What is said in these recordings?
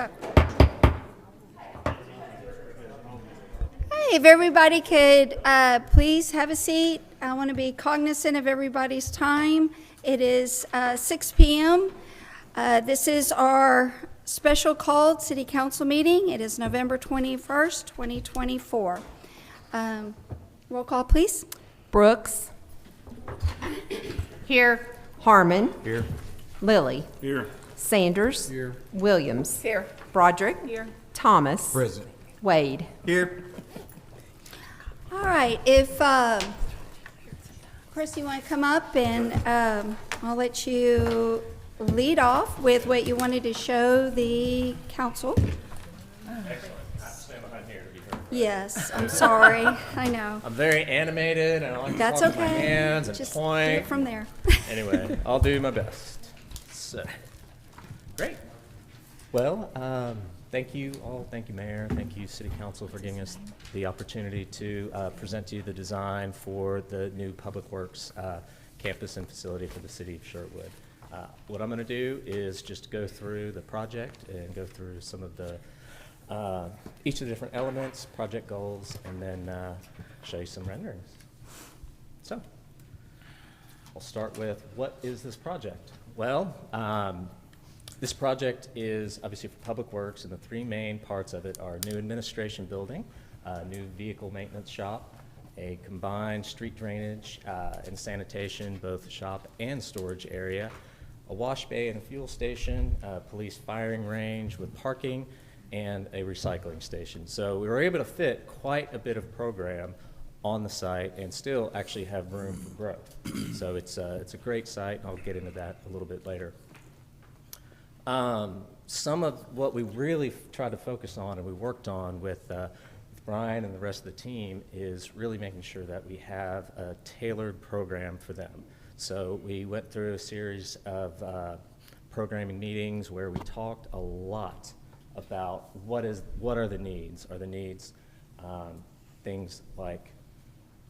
Go. Hey, if everybody could please have a seat. I want to be cognizant of everybody's time. It is 6 p.m. This is our special called city council meeting. It is November 21st, 2024. Roll call, please. Brooks. Here. Harmon. Here. Lilly. Here. Sanders. Here. Williams. Here. Broderick. Here. Thomas. Present. Wade. Here. All right, if Chris, you want to come up, and I'll let you lead off with what you wanted to show the council. Excellent. I have to stand behind here to be heard. Yes, I'm sorry. I know. I'm very animated and I like to That's talk okay. with my hands and Just do point. it from there. Anyway, I'll do my best. So, great. Well, thank you all. Thank you, Mayor. Thank you, City Council, for giving us the opportunity to present to you the design for the new Public Works campus and facility for the city of Sherwood. What I'm going to do is just go through the project and go through some of the each of the different elements, project goals, and then show you some renderings. So, I'll start with, what is this project? Well, this project is obviously for Public Works, and the three main parts of it are new administration building, a new vehicle maintenance shop, a combined street drainage and sanitation, both shop and storage area, a wash bay and a fuel station, a police firing range with parking, and a recycling station. So we were able to fit quite a bit of program on the site and still actually have room for growth. So it's a great site, and I'll get into that a little bit later. Some of what we really tried to focus on and we worked on with Brian and the rest of the team is really making sure that we have a tailored program for them. So we went through a series of programming meetings where we talked a lot about what are the needs. Are the needs things like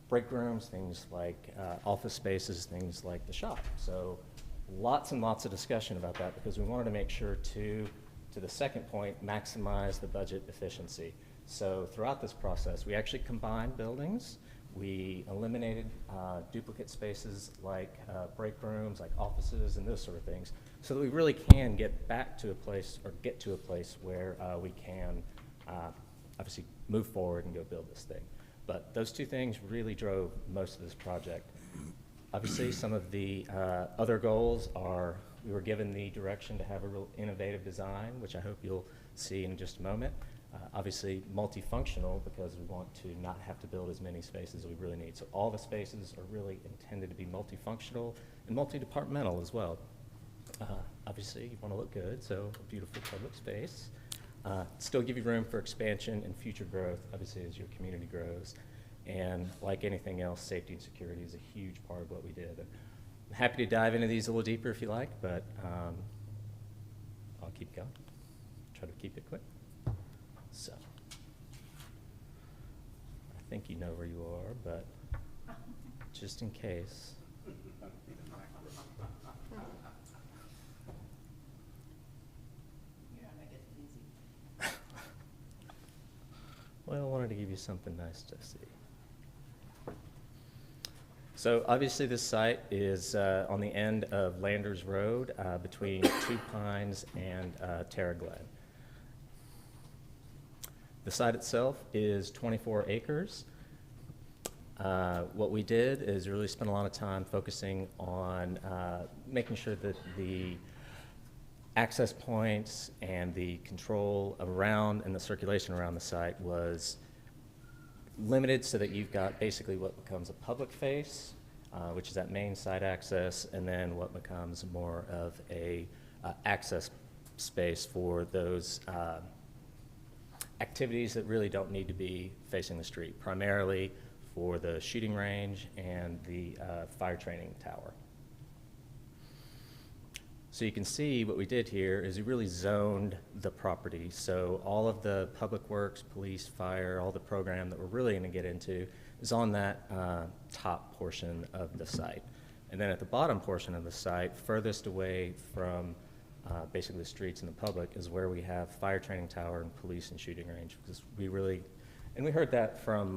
break rooms, things like office spaces, things like the shop. So lots and lots of discussion about that, because we wanted to make sure to the second point, maximize the budget efficiency. So throughout this process, we actually combined buildings. We eliminated duplicate spaces like break rooms, like offices, and those sort of things, so that we really can get to a place where we can obviously move forward and go build this thing. But those two things really drove most of this project. Obviously, some of the other goals are, we were given the direction to have a real innovative design, which I hope you'll see in just a moment. Obviously, multifunctional, because we want to not have to build as many spaces as we really need. So all the spaces are really intended to be multifunctional and multi-departmental as well. Obviously, you want to look good, so a beautiful public space. Still give you room for expansion and future growth, obviously, as your community grows. And like anything else, safety and security is a huge part of what we did. I'm happy to dive into these a little deeper if you like, but I'll keep going. Try to keep it quick. So, I think you know where you are, but just in case. Well, I wanted to give you something nice to see. So obviously this site is on the end of Landers Road between Two Pines and Terra Glen. The site itself is 24 acres. What we did is really spend a lot of time focusing on making sure that the access points and the control around and the circulation around the site was limited, so that you've got basically what becomes a public face, which is that main site access, and then what becomes more of a access space for those activities that really don't need to be facing the street, primarily for the shooting range and the fire training tower. So you can see what we did here is we really zoned the property. So all of the public works, police, fire, all the program that we're really going to get into is on that top portion of the site. And then at the bottom portion of the site, furthest away from basically the streets and the public, is where we have fire training tower and police and shooting range, because we really, and we heard that from,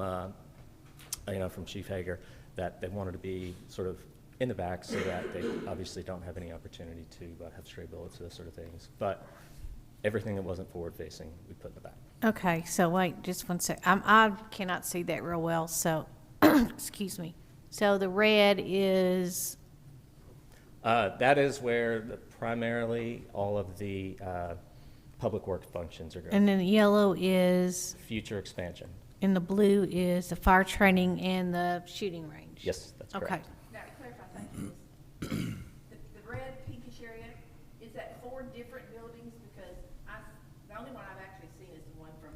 from Chief Hager, that they wanted to be sort of in the back so that they obviously don't have any opportunity to have stray bullets, those sort of things. But everything that wasn't forward-facing, we put in the back. Okay, so wait, just one sec. I cannot see that real well, so, excuse me. So the red is, That is where primarily all of the public work functions are going. and then the yellow is, Future expansion. and the blue is the fire training and the shooting range. Yes, that's Okay. correct. Now, to clarify, thank you. The red pinkish area, is that 4 different buildings? Because the only one I've actually seen is the one from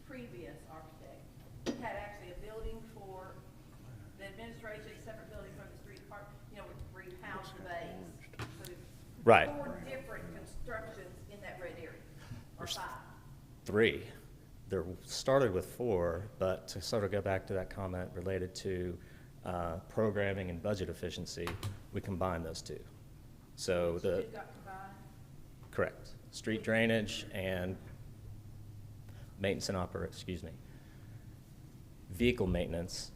previous architect. It had actually a building for the administration, a separate building for the street department, where you house the bays. So there's Right. 4 different constructions in that red area, or 5. 3. There started with 4, but to sort of go back to that comment related to programming and budget efficiency, we combined those 2. So the, It got combined? correct, street drainage and maintenance and vehicle maintenance,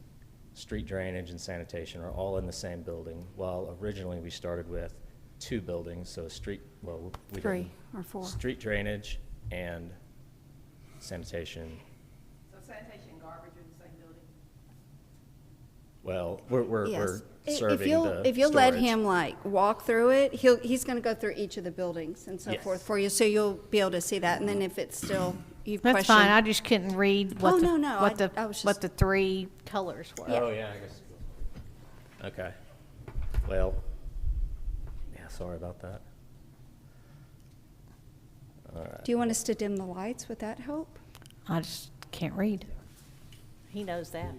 street drainage and sanitation are all in the same building, while originally we started with 2 buildings, so we 3 did or 4. street drainage and sanitation. So sanitation and garbage are in the same building? Well, we're Yes. serving the If you'll let storage. him walk through it, he's going to go through each of the buildings and so Yes. forth for you, so you'll be able to see that. And then if it's still, you That's question. fine, I just couldn't read Oh, what no, no, what I was what just- the 3 colors were. Oh, yeah, I guess. Okay. Well, yeah, sorry about that. All right. Do you want us to dim the lights? Would that help? I just can't read. He knows that.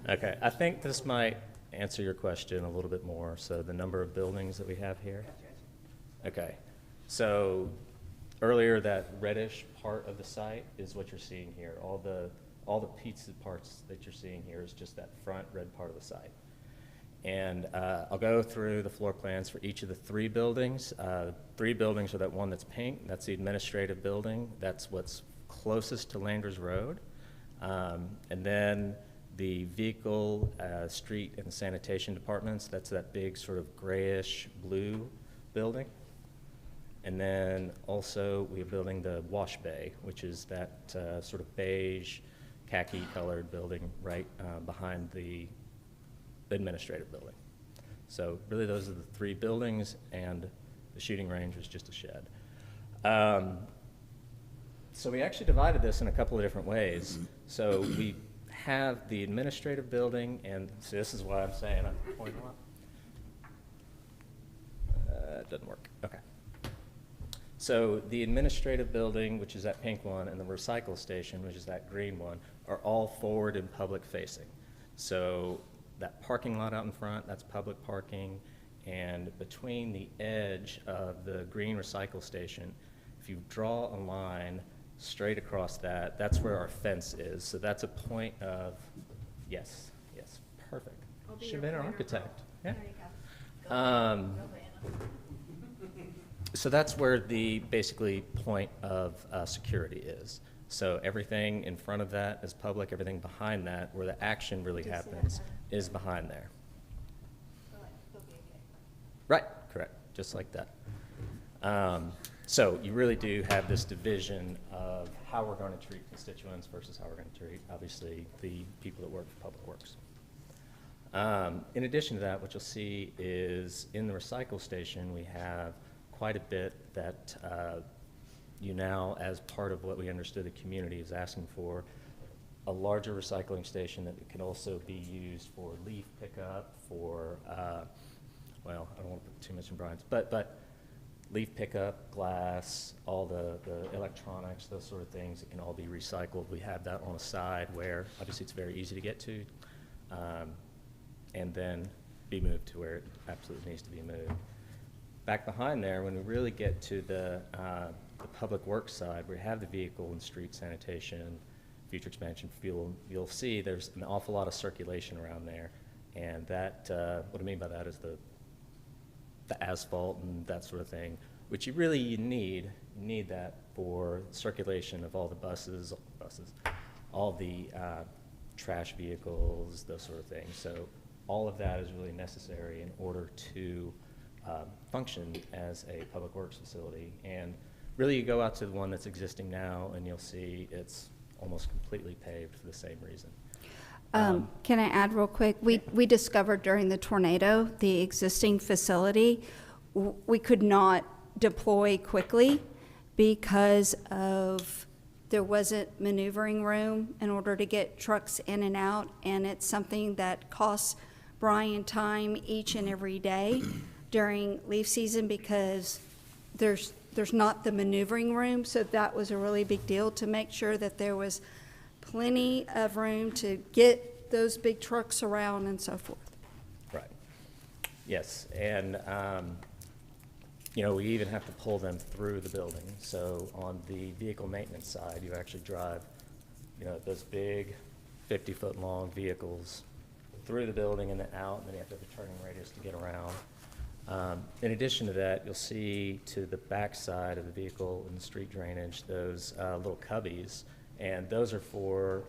Okay, I think this might answer your question a little bit more. So the number of buildings that we have here. Okay, so earlier that reddish part of the site is what you're seeing here. All the pizza parts that you're seeing here is just that front red part of the site. And I'll go through the floor plans for each of the 3 buildings. 3 buildings are that one that's pink. That's the administrative building. That's what's closest to Landers Road. And then the vehicle, street, and sanitation departments, that's that big sort of grayish blue building. And then also we are building the wash bay, which is that sort of beige, khaki-colored building right behind the administrative building. So really those are the 3 buildings, and the shooting range was just a shed. So we actually divided this in a couple of different ways. So we have the administrative building, and so this is why I'm saying I'm pointing up. It doesn't work. Okay. So the administrative building, which is that pink one, and the recycle station, which is that green one, are all forward and public facing. So that parking lot out in front, that's public parking, and between the edge of the green recycle station, if you draw a line straight across that, that's where our fence is. So that's a point of, yes, perfect. Should have been an architect. Yeah. So that's where the basically point of security is. So everything in front of that is public, everything behind that, where the action really happens, is behind there. Right, correct, just like that. So you really do have this division of how we're going to treat constituents versus how we're going to treat, obviously, the people that work for Public Works. In addition to that, what you'll see is in the recycle station, we have quite a bit that you now, as part of what we understood the community is asking for, a larger recycling station that can also be used for leaf pickup, for, well, I don't want to put too much in Brian's, but leaf pickup, glass, all the electronics, those sort of things, it can all be recycled. We have that on a side where obviously it's very easy to get to, and then be moved to where it absolutely needs to be moved. Back behind there, when we really get to the public works side, we have the vehicle and street sanitation, future expansion fuel, you'll see there's an awful lot of circulation around there. And that, what I mean by that is the asphalt and that sort of thing, which you need. You need that for circulation of all the buses, all the trash vehicles, those sort of things. So all of that is really necessary in order to function as a public works facility. And really, you go out to the one that's existing now, and you'll see it's almost completely paved for the same reason. Can I add real quick? We discovered during the tornado, the existing facility, we could not deploy quickly because of there wasn't maneuvering room in order to get trucks in and out, and it's something that costs Brian time each and every day during leaf season because there's not the maneuvering room. So that was a really big deal to make sure that there was plenty of room to get those big trucks around and so forth. Right. Yes, and you know, we even have to pull them through the building. So on the vehicle maintenance side, you actually drive, you know, those big 50-foot long vehicles through the building and then out, and then you have to have a turning radius to get around. In addition to that, you'll see to the back side of the vehicle in the street drainage, those little cubbies, and those are for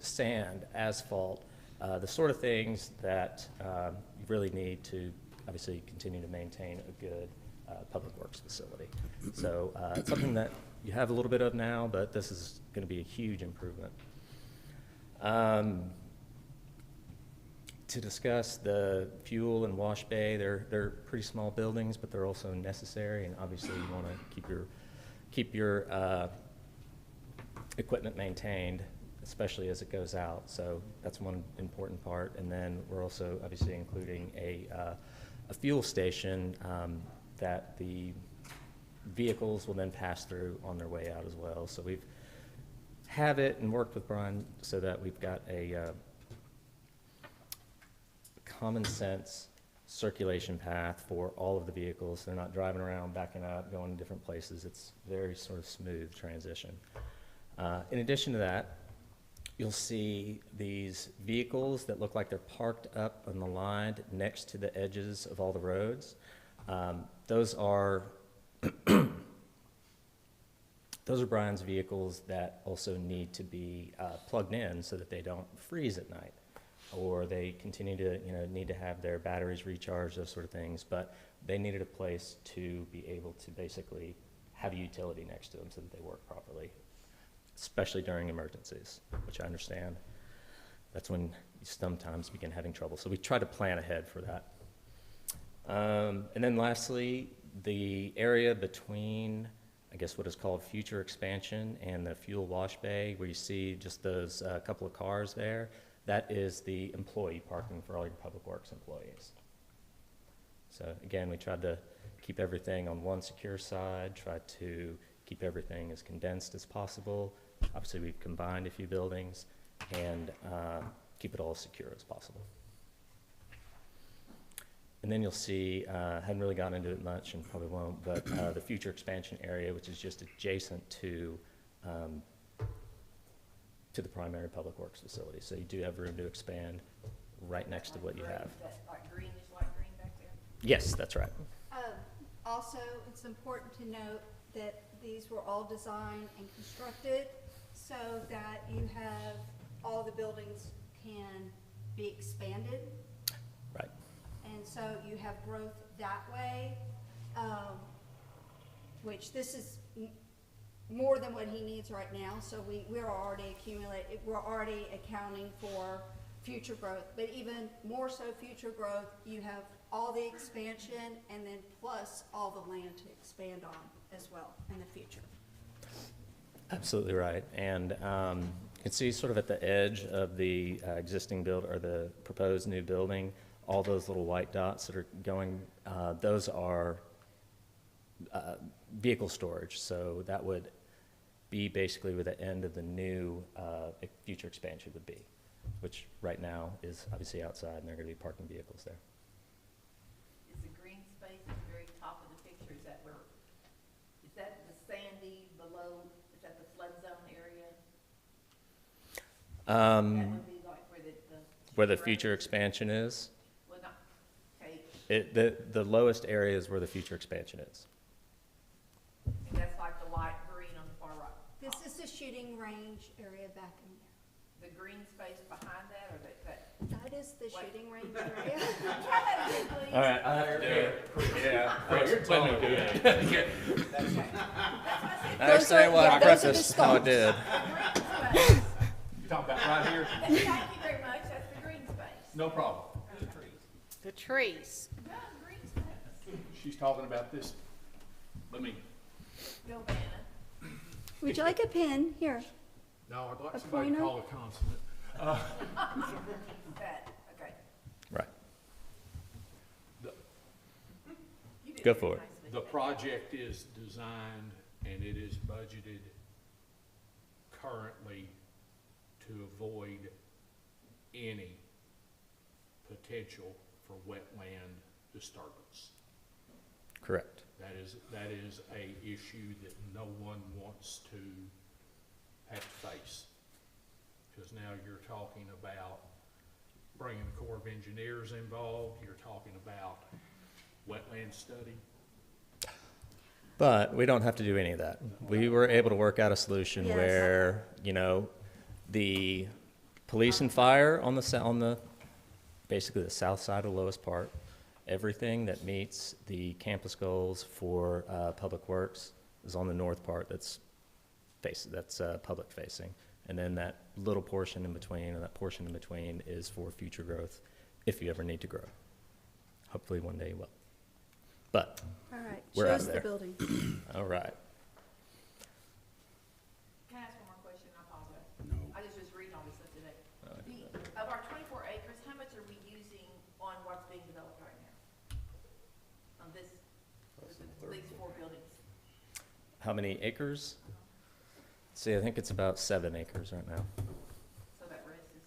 sand, asphalt, the sort of things that you really need to obviously continue to maintain a good public works facility. So it's something that you have a little bit of now, but this is going to be a huge improvement. To discuss the fuel and wash bay, they're pretty small buildings, but they're also necessary, and obviously you want to keep your equipment maintained, especially as it goes out. So that's one important part. And then we're also obviously including a fuel station that the vehicles will then pass through on their way out as well. So we've have it and worked with Brian so that we've got a common sense circulation path for all of the vehicles. They're not driving around, backing up, going to different places. It's very sort of smooth transition. In addition to that, you'll see these vehicles that look like they're parked up on the line next to the edges of all the roads. Those are Brian's vehicles that also need to be plugged in so that they don't freeze at night, or they continue to, need to have their batteries recharged, those sort of things. But they needed a place to be able to basically have a utility next to them so that they work properly, especially during emergencies, which I understand. That's when you sometimes begin having trouble. So we try to plan ahead for that. And then lastly, the area between, I guess, what is called future expansion and the fuel wash bay, where you see just those couple of cars there, that is the employee parking for all your public works employees. So again, we tried to keep everything on one secure side, try to keep everything as condensed as possible. Obviously, we've combined a few buildings, and keep it all secure as possible. And then you'll see, hadn't really gotten into it much and probably won't, but the future expansion area, which is just adjacent to the primary public works facility. So you do have room to expand right next to what you have. That like greenish, light green back there? Yes, that's right. Also, it's important to note that these were all designed and constructed so that you have, all the buildings can be expanded. Right. And so you have growth that way, which this is more than what he needs right now. So we're already we're already accounting for future growth, but even more so future growth, you have all the expansion and then plus all the land to expand on as well in the future. Absolutely right. And you can see sort of at the edge of the existing build, or the proposed new building, all those little white dots that are going, those are vehicle storage. So that would be basically where the end of the new future expansion would be, which right now is obviously outside, and they're going to be parking vehicles there. Is the green space at the very top of the picture, is that the sandy below, is that the flood zone area? That would be like where the Where the future expansion is? Well, not, okay, The lowest area is where the future expansion is. And that's like the light green on the far right. This is the shooting range area back in The green space behind that, or that? there. That is the shooting range area. Try that again, please. All right, I have to do it. Yeah. I Those are- yeah, those are the stalks. The green space. You talking about right here? Thank you very much, that's the green space. No problem. The trees. No, the green space. She's talking about this. Let me, Go, Vanna. Would you like a pen? Here. no, I'd like A somebody to pointer? call a consonant. That, okay. Right. The, You did Go very for it. nicely. the project is designed and it is budgeted currently to avoid any potential for wetland disturbance. Correct. That is a issue that no one wants to have to face. Because now you're talking about bringing the Corps of Engineers involved, you're talking about wetland study. But we don't have to do any of that. We were able to work out a solution Yes. where, the police and fire on basically the south side of the lowest part, everything that meets the campus goals for Public Works is on the north part that's public facing. And then that little portion in between, or that portion in between, is for future growth, if you ever need to grow. Hopefully one day you will. But, All right. We're Show out us of the there. building. all right. Can I ask one more question? I apologize. No. I was just reading all this stuff today. Of our 24 acres, how much are we using on what's being developed right now? On these 4 buildings? How many acres? See, I think it's about 7 acres right now. So that rest is,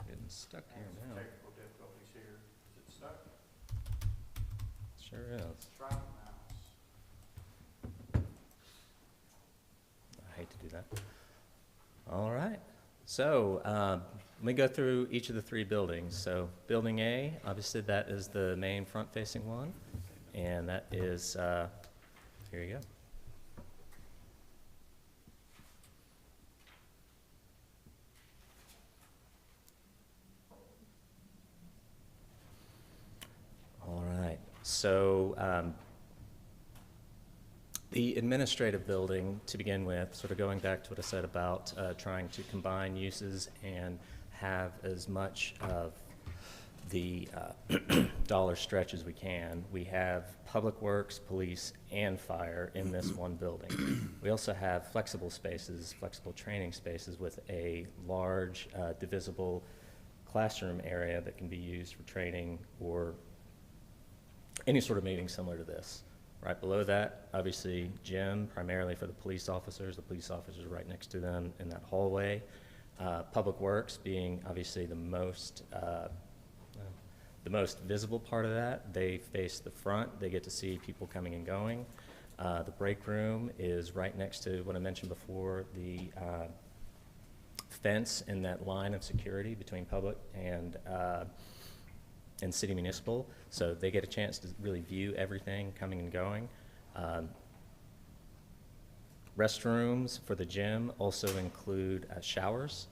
Getting stuck here now. Technical difficulties here. Is it stuck? Sure is. Try the mouse. I hate to do that. All right. So let me go through each of the 3 buildings. So Building A, obviously that is the main front-facing one, and that is, here you go. All right. So the administrative building, to begin with, sort of going back to what I said about trying to combine uses and have as much of the dollar stretch as we can. We have Public Works, Police, and Fire in this one building. We also have flexible spaces, flexible training spaces with a large divisible classroom area that can be used for training or any sort of meeting similar to this. Right below that, obviously, gym, primarily for the police officers. The police officers are right next to them in that hallway. Public Works being obviously the most visible part of that. They face the front. They get to see people coming and going. The break room is right next to what I mentioned before, the fence in that line of security between public and city municipal, so they get a chance to really view everything coming and going. Restrooms for the gym also include showers,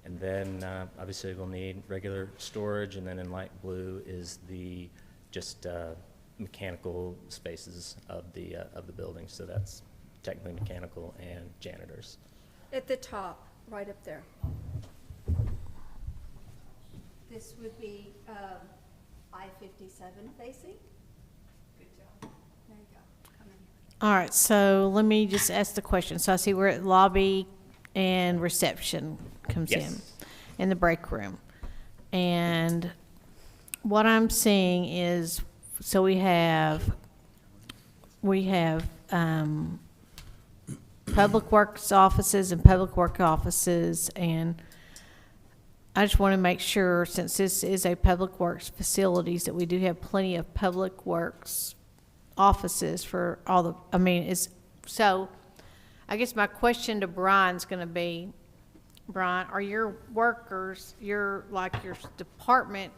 and then obviously we'll need regular storage, and then in light blue is the just mechanical spaces of the building, so that's technically mechanical and janitors. At the top, right up there. This would be I-57 facing. good job. There you go. Come in here. All right, so let me just ask the question. So I see we're at lobby and reception comes in, Yes. in the break room. And what I'm seeing is, so we have Public Works offices and Public Work offices, and I just want to make sure, since this is a Public Works facilities, that we do have plenty of Public Works offices for all the, so I guess my question to Brian's going to be, Brian, are your workers, your department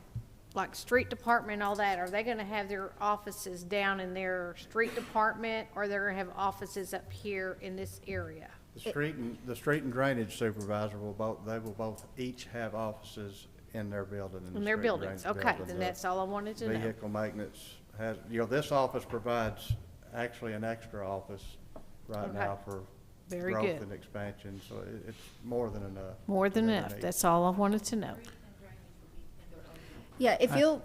like street department and all that, are they gonna have their offices down in their street department, or they're gonna have offices up here in this area? The street and drainage supervisor they will both each have offices in their building. In their buildings, okay, then that's all I wanted to know. Vehicle maintenance has, this office provides actually an extra office right Okay. now for Very growth good. and expansion, so it's more than enough. More than for their enough, needs. that's all I wanted to know. Yeah, if you'll,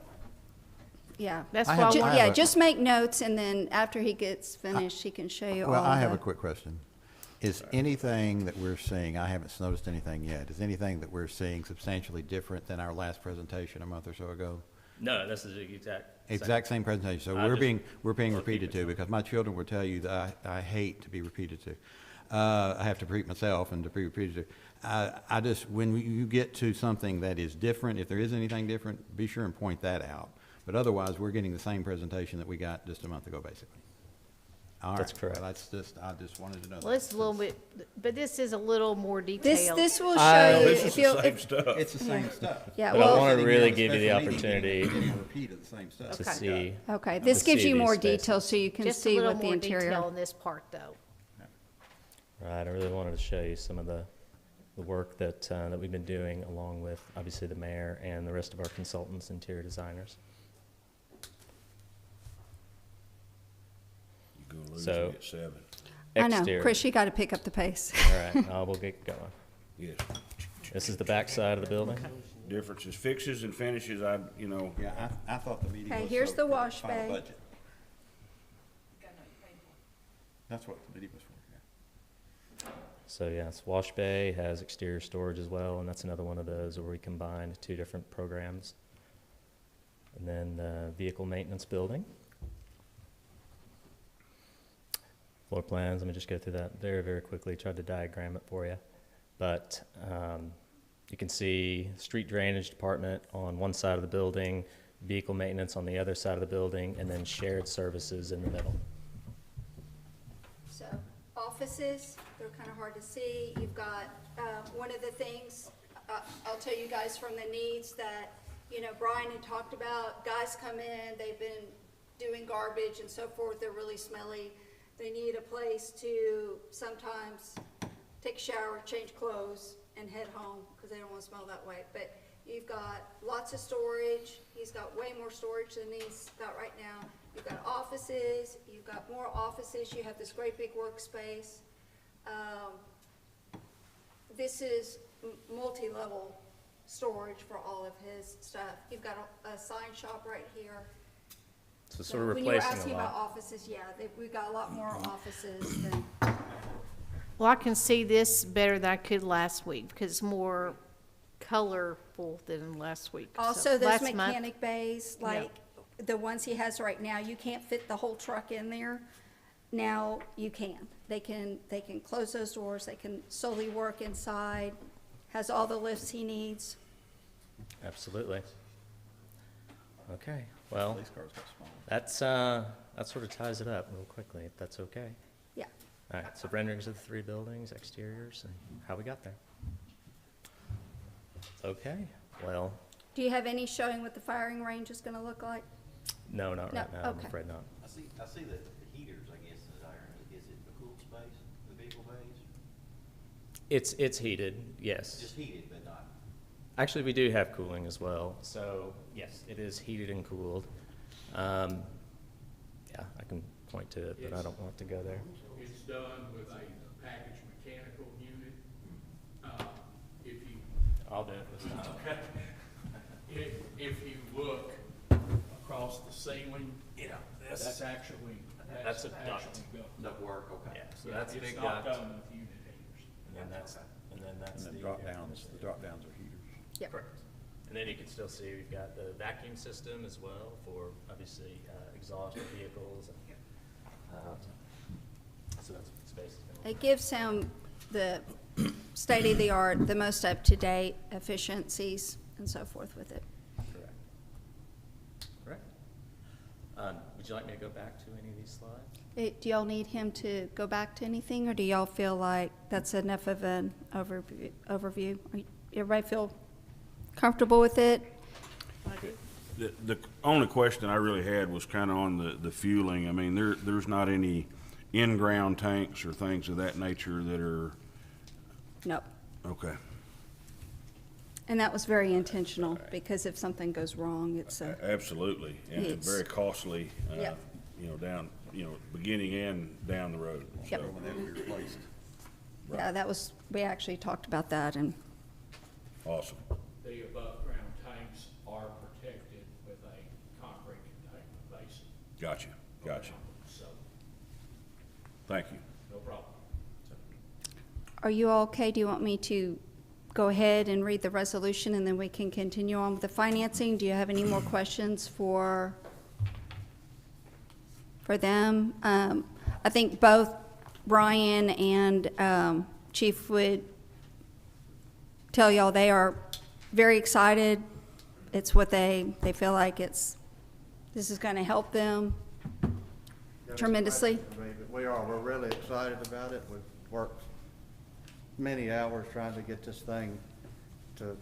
yeah. That's I why I have- Ju- wanted, Yeah, just make notes, and then after he gets finished, he can show you all Well, I have the- a quick question. Is anything that we're seeing, I haven't noticed anything yet, is anything that we're seeing substantially different than our last presentation a month or so ago? No, this is the exact. Exact same presentation, so I we're just being repeat repeated to, myself. because my children will tell you that I hate to be repeated to. I have to repeat myself and to be repeated to. I just, when you get to something that is different, if there is anything different, be sure and point that out. But otherwise, we're getting the same presentation that we got just a month ago, basically. All That's right, correct. well, I just wanted to know that. well, it's a little bit, but this is a little more This, detailed. this will show you, This if is you'll, the same if- stuff. It's the same stuff. Yeah, But I well- wanna Sitting really in a give you the special meeting, opportunity getting a repeat of the same stuff. to Okay. see. okay, this to gives see you these more spaces. detail, so you can Just a see little what the more detail interior. in this part, though. Right, I really wanted to show you some of the work that we've been doing, along with, obviously, the mayor and the rest of our consultants, interior designers. You're gonna lose So- me at 7. I know, Exterior. Chris, you gotta pick up the pace. All right, we'll get going. Yes. This is the back side of the building. Differences, fixes and finishes, Yeah, I thought the meeting Okay, was. here's so the for wash final bay. budget. That's what the meeting was for, yeah. So yeah, it's wash bay, has exterior storage as well, and that's another one of those where we combined two different programs. And then the vehicle maintenance building. Floor plans, let me just go through that very, very quickly, tried to diagram it for you. But you can see street drainage department on one side of the building, vehicle maintenance on the other side of the building, and then shared services in the middle. So, offices, they're kind of hard to see. You've got, one of the things, I'll tell you guys from the needs that, Brian had talked about, guys come in, they've been doing garbage and so forth, they're really smelly. They need a place to sometimes take a shower, change clothes, and head home, because they don't want to smell that way. But you've got lots of storage. He's got way more storage than he's got right now. You've got offices, you've got more offices, you have this great big workspace. This is multi-level storage for all of his stuff. You've got a sign shop right here. So sort of When you were replacing asking a about lot. offices, yeah, we've got a lot more offices than, Well, I can see this better than I could last week, because it's more colorful than last week. So, also those last month- mechanic bays, like the ones he has right now, you can't fit the whole truck in there. Now you can. They can close those doors, they can solely work inside, has all the lifts he needs. Absolutely. Okay, well, Police cars got small. that sort of ties it up real quickly, if that's okay. Yeah. All right, so renderings of the three buildings, exteriors, and how we got there. Okay, well, Do you have any showing what the firing range is gonna look like? no, not No, right now, I'm okay. afraid not. I see the heaters, I guess, is it the cool space, the vehicle bays? It's heated, yes. Just heated, but not, Actually, we do have cooling as well, so yes, it is heated and cooled. Yeah, I can point to it, but I don't want to go there. It's done with a packaged mechanical unit. If you, I'll do it this time. if you look across the ceiling, that's actually, That's a duct. actually done. duct work, okay. Yeah, so that's It's big not duct, done with unit heaters. and then that's And the. the drop downs are heaters. Yep. Correct. And then you can still see we've got the vacuum system as well for obviously exhaust vehicles. So that's what the space is going to It gives him the state-of-the-art, the most up-to-date efficiencies and so forth with it. Correct. Correct. Would you like me to go back to any of these slides? Do y'all need him to go back to anything, or do y'all feel like that's enough of an overview? Everybody feel comfortable with it? The only question I really had was kind of on the fueling. I mean, there's not any in-ground tanks or things of that nature that are, No. okay. And that was very intentional, because if something goes wrong, it's a, Absolutely, and It's- very costly, Yep. down, beginning and down the road. Yep. So, yeah, that was, we actually talked about that, and awesome. The above-ground tanks are protected with a concrete containment basin. Gotcha. So, Thank you. no problem. are you all okay? Do you want me to go ahead and read the resolution, and then we can continue on with the financing? Do you have any more questions for them? I think both Brian and Chief would tell y'all they are very excited. It's what they feel like this is going to help them tremendously. We're really excited about it. We've worked many hours trying to get this thing to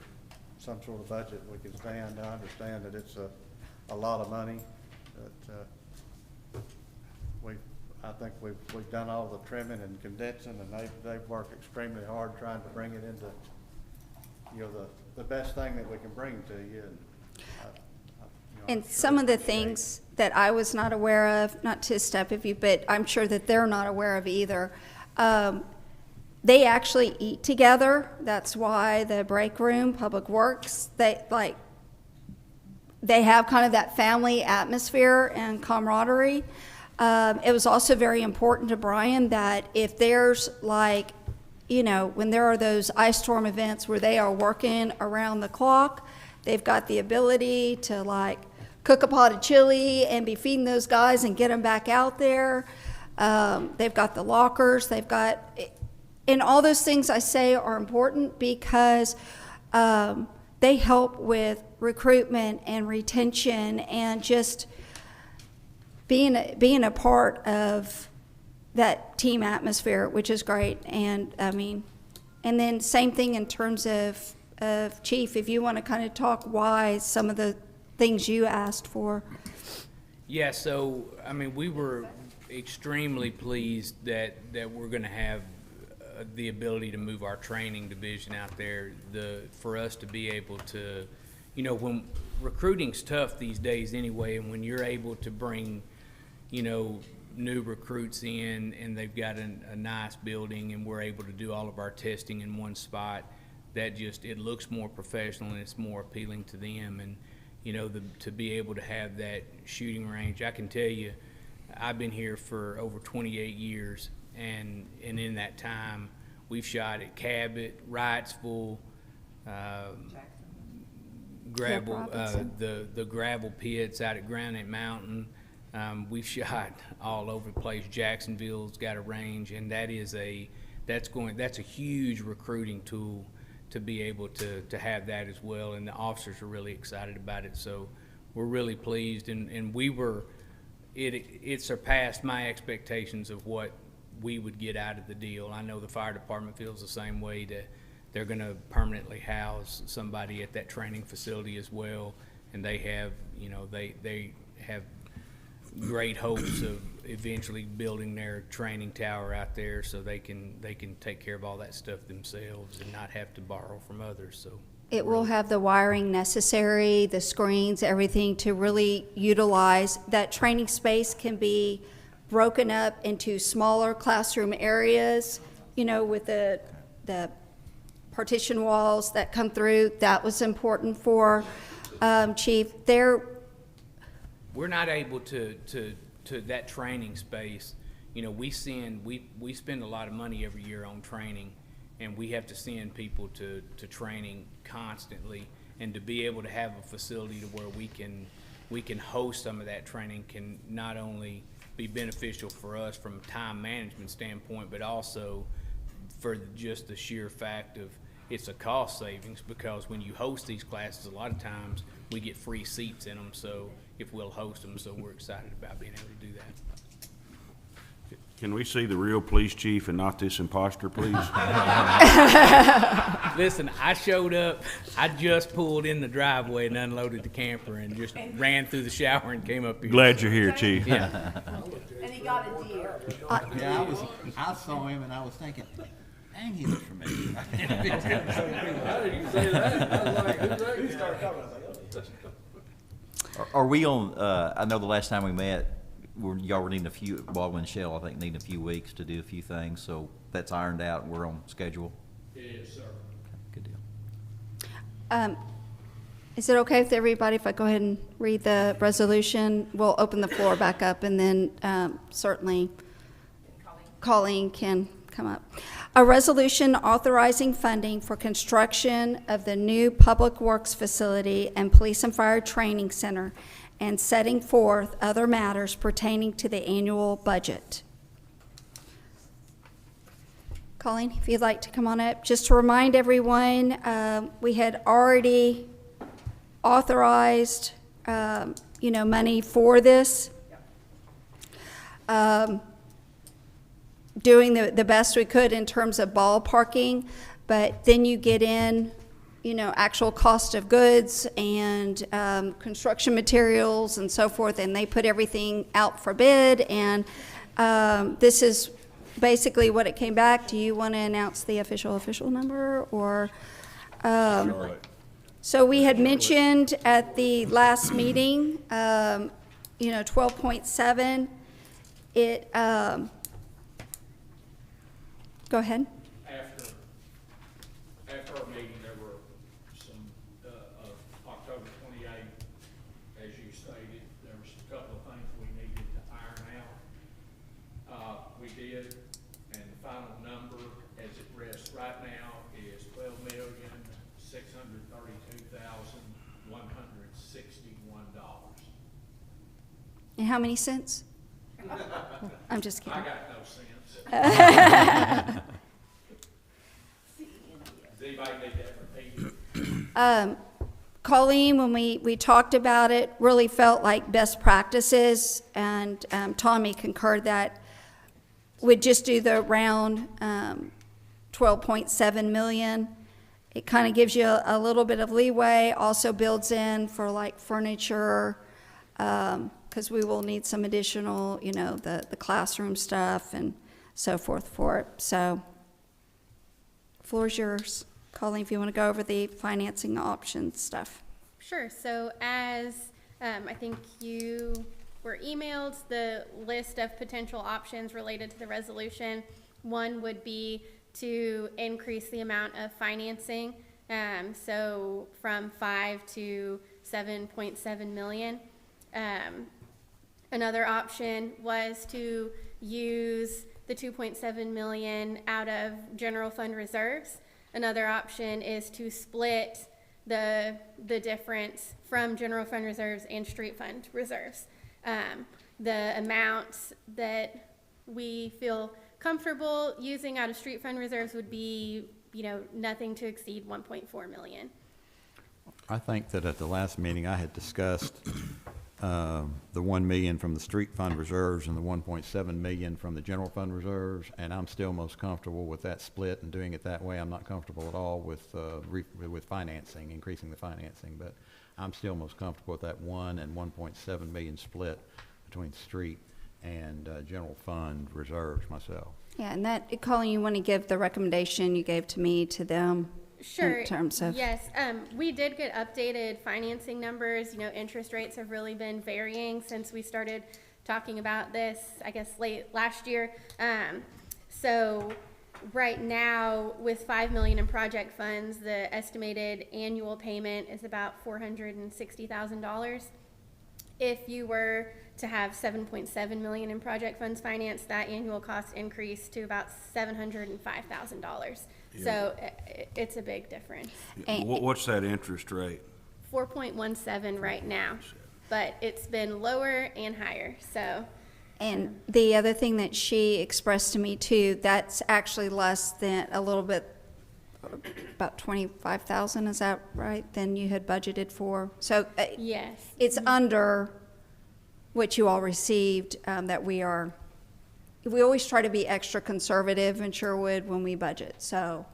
some sort of budget we can stand. I understand that it's a lot of money, but I think we've done all the trimming and condensing, and they've worked extremely hard trying to bring it into, the best thing that we can bring to you. And some of the things that I was not aware of, not to step of you, but I'm sure that they're not aware of either. They actually eat together. That's why the break room, Public Works, they have kind of that family atmosphere and camaraderie. It was also very important to Brian that if there's when there are those ice storm events where they are working around the clock, they've got the ability to cook a pot of chili and be feeding those guys and get them back out there. They've got the lockers, and all those things I say are important because they help with recruitment and retention and just being a part of that team atmosphere, which is great. And and then same thing in terms of Chief, if you want to kind of talk why some of the things you asked for. Yeah, so, we were extremely pleased that we're gonna have the ability to move our training division out there, for us to be able to, when recruiting's tough these days anyway, and when you're able to bring, new recruits in and they've got a nice building and we're able to do all of our testing in one spot, it looks more professional and it's more appealing to them. And, to be able to have that shooting range, I can tell you, I've been here for over 28 years, and in that time, we've shot at Cabot, Wrightsville, gravel, the gravel pits out at Granite Mountain. We've shot all over the place. Jacksonville's got a range, and that's a huge recruiting tool to be able to have that as well. And the officers are really excited about it. So we're really pleased, and it surpassed my expectations of what we would get out of the deal. I know the fire department feels the same way, that they're going to permanently house somebody at that training facility as well, and they have they have great hopes of eventually building their training tower out there so they can take care of all that stuff themselves and not have to borrow from others. So It will have the wiring necessary, the screens, everything to really utilize. That training space can be broken up into smaller classroom areas, with the partition walls that come through. That was important for Chief. we're not able to that training space. We spend a lot of money every year on training, and we have to send people to training constantly, and to be able to have a facility to where we can host some of that training can not only be beneficial for us from a time management standpoint, but also for just the sheer fact of it's a cost savings, because when you host these classes, a lot of times we get free seats in them, so if we'll host them, so we're excited about being able to do that. Can we see the real police chief and not this imposter, please? Listen, I showed up, I just pulled in the driveway and unloaded the camper and just ran through the shower and came up here. Glad you're here, chief. Yeah. And he got a deer. Yeah, I saw him and I was thinking, dang, he looks familiar. Are we on, I know the last time we met, y'all were needing Baldwin and Shell, I think, needing a few weeks to do a few things, so that's ironed out and we're on schedule? It is, sir. Good deal. Is it okay with everybody if I go ahead and read the resolution? We'll open the floor back up, and then certainly Colleen can come up. A resolution authorizing funding for construction of the new Public Works Facility and Police and Fire Training Center, and setting forth other matters pertaining to the annual budget. Colleen, if you'd like to come on up. Just to remind everyone, we had already authorized, money for this. Doing the best we could in terms of ballparking, but then you get in, actual cost of goods and construction materials and so forth, and they put everything out for bid, and this is basically what it came back. Do you want to announce the official number, or? So we had mentioned at the last meeting, 12.7. It, go ahead. After our meeting, there were some, October 28th, as you stated, there was a couple of things we needed to iron out. We did, and the final number, as it rests right now, is $12,632,161. And how many cents? I'm just I kidding. got no sense. Does anybody need that repeated? Colleen, when we talked about it, really felt like best practices, and Tommy concurred that we'd just do the round 12.7 million. It kind of gives you a little bit of leeway, also builds in for like furniture, because we will need some additional, the classroom stuff and so forth for it. So, floor's yours. Colleen, if you want to go over the financing options stuff. Sure. So as I think you were emailed the list of potential options related to the resolution, one would be to increase the amount of financing, so from 5 to 7.7 million. Another option was to use the 2.7 million out of general fund reserves. Another option is to split the difference from general fund reserves and street fund reserves. The amounts that we feel comfortable using out of street fund reserves would be, nothing to exceed 1.4 million. I think that at the last meeting, I had discussed the 1 million from the street fund reserves and the 1.7 million from the general fund reserves, and I'm still most comfortable with that split and doing it that way. I'm not comfortable at all with financing, increasing the financing, but I'm still most comfortable with that 1 and 1.7 million split between street and general fund reserves myself. Yeah, and that, Colleen, you want to give the recommendation you gave to me to them? Sure. In terms of. Yes, we did get updated financing numbers. Interest rates have really been varying since we started talking about this, I guess, late last year. So right now, with 5 million in project funds, the estimated annual payment is about $460,000. If you were to have 7.7 million in project funds financed, that annual cost increased to about $705,000. So it's a big difference. What's that interest rate? 4.17 right now, but it's been lower and higher, so. And the other thing that she expressed to me too, that's actually less than a little bit, about 25,000, is that right? Than you had budgeted for. So Yes. it's under what you all received, that we are we always try to be extra conservative in Sherwood when we budget, so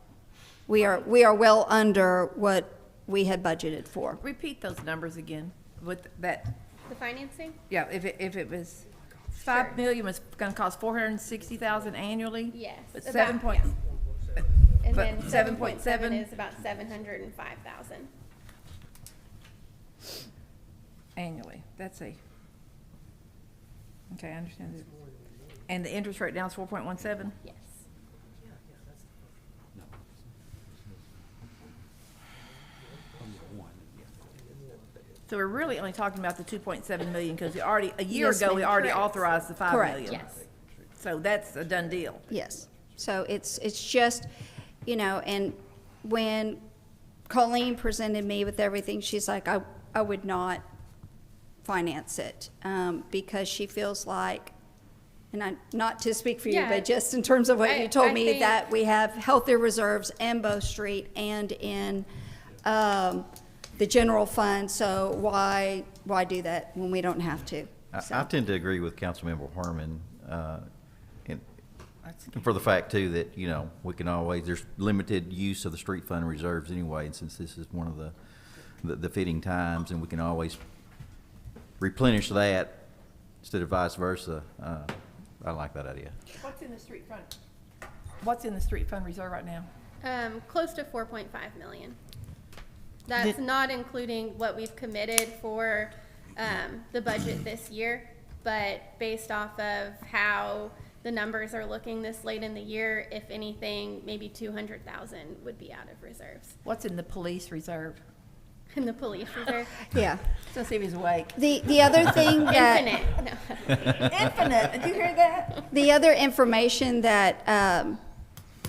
we are well under what we had budgeted for. Repeat those numbers again with that, The financing? yeah, if it was 5 million was gonna cost 460,000 annually? Yes. But about- 7 point, And but then 7.7 7.7 is about 705,000. annually, that's okay, I understand that. And the interest rate now is 4.17? Yes. So we're really only talking about the 2.7 million, because a year Yes, ago, we ma'am. already Correct. authorized the 5 Correct. million. Yes. So that's a done deal. Yes. So it's just, and when Colleen presented me with everything, she's like, I would not finance it, because she feels like, and not to speak for you, Yeah. but just in terms of what you told I me, think- that we have healthy reserves in Bow Street and in the general fund, so why do that when we don't have to? So- I tend to agree with Councilmember Harmon, and That's- for the fact too that, we can always, there's limited use of the street fund reserves anyway, and since this is one of the fitting times, and we can always replenish that instead of vice versa, I like that idea. What's in the street fund reserve right now? Close to 4.5 million. That's not including what we've committed for, the budget this year, but based off of how the numbers are looking this late in the year, if anything, maybe 200,000 would be out of reserves. What's in the police reserve? In the police reserve, Yeah. Let's see if he's awake. The other thing that. infinite, no. Infinite, did you hear that? The other information that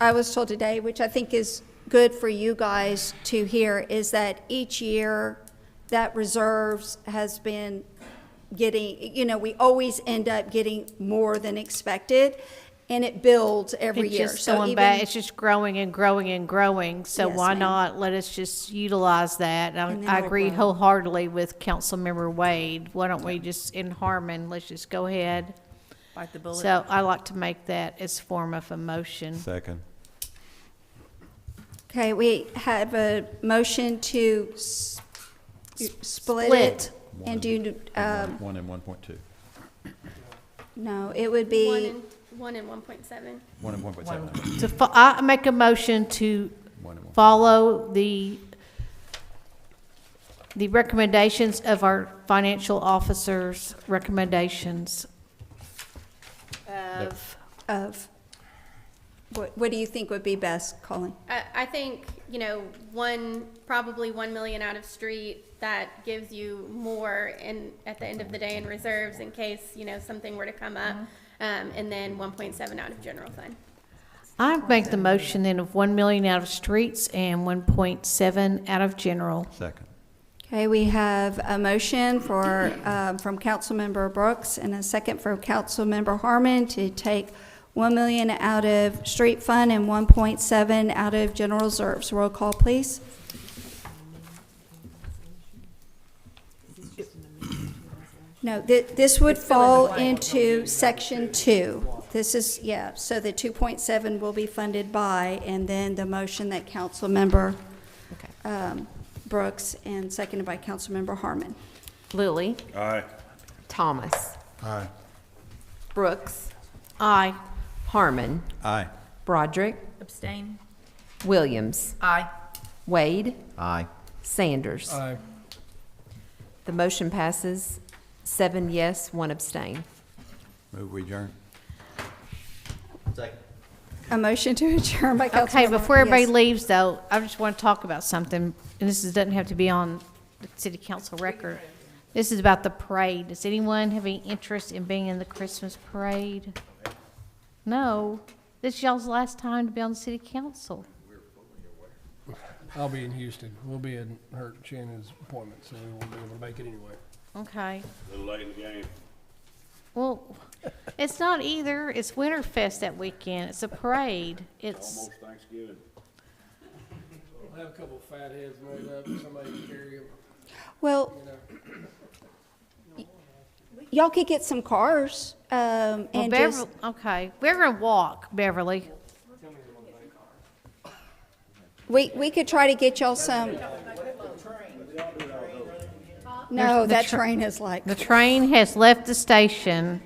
I was told today, which I think is good for you guys to hear, is that each year that reserves has been getting, we always end up getting more than expected, and it builds every It's year. just So going back, even- it's just growing and growing and growing, so Yes, why ma'am. not let us just utilize that? And then I it'll agree grow. wholeheartedly with Councilmember Wade. Why don't we just, in Harmon, let's just go ahead. Bite the bullet. So I like to make that as form of a motion. Second. Okay, we have a motion to split it and do, 1 and 1.2. no, it would be, 1 and 1.7. 1 and 1.7. I make a motion to 1 and 1. follow the recommendations of our financial officers' recommendations of, what do you think would be best, Colleen? I think, probably 1 million out of street, that gives you more at the end of the day in reserves in case, something were to come up. And then 1.7 out of general fund. I make the motion then of 1 million out of streets and 1.7 out of general. Second. Okay, we have a motion for, from Councilmember Brooks and a second from Councilmember Harmon to take 1 million out of street fund and 1.7 out of general reserves. Roll call, please. No, this would fall into section 2. This is, so the 2.7 will be funded by, and then the motion that Councilmember Brooks and seconded by Councilmember Harmon. Lilly, Aye. Thomas, Aye. Brooks, Aye. Harmon, Aye. Broderick, Abstain? Williams, Aye. Wade, Aye. Sanders. Aye. The motion passes 7 yes, 1 abstain. Move we adjourn. Second. A motion to adjourn by Councilmember. Okay, before everybody Yes. leaves though, I just want to talk about something, and doesn't have to be on the city council record. This is about the parade. Does anyone have any interest in being in the Christmas parade? No. This is y'all's last time to be on the city council. I'll be in Houston. We'll be in Shannon's appointment, so we won't be able to make it anyway. Okay. A little late in the game. Well, it's not either. It's Winterfest that weekend. It's a parade. It's, Almost Thanksgiving. We'll have a couple fat heads made up, somebody can carry them, Well, you know. y'all could get some cars, Well, and just, okay, we're gonna walk, Beverly. we could try to get y'all some. No, The that tr- train is like. The train has left the station.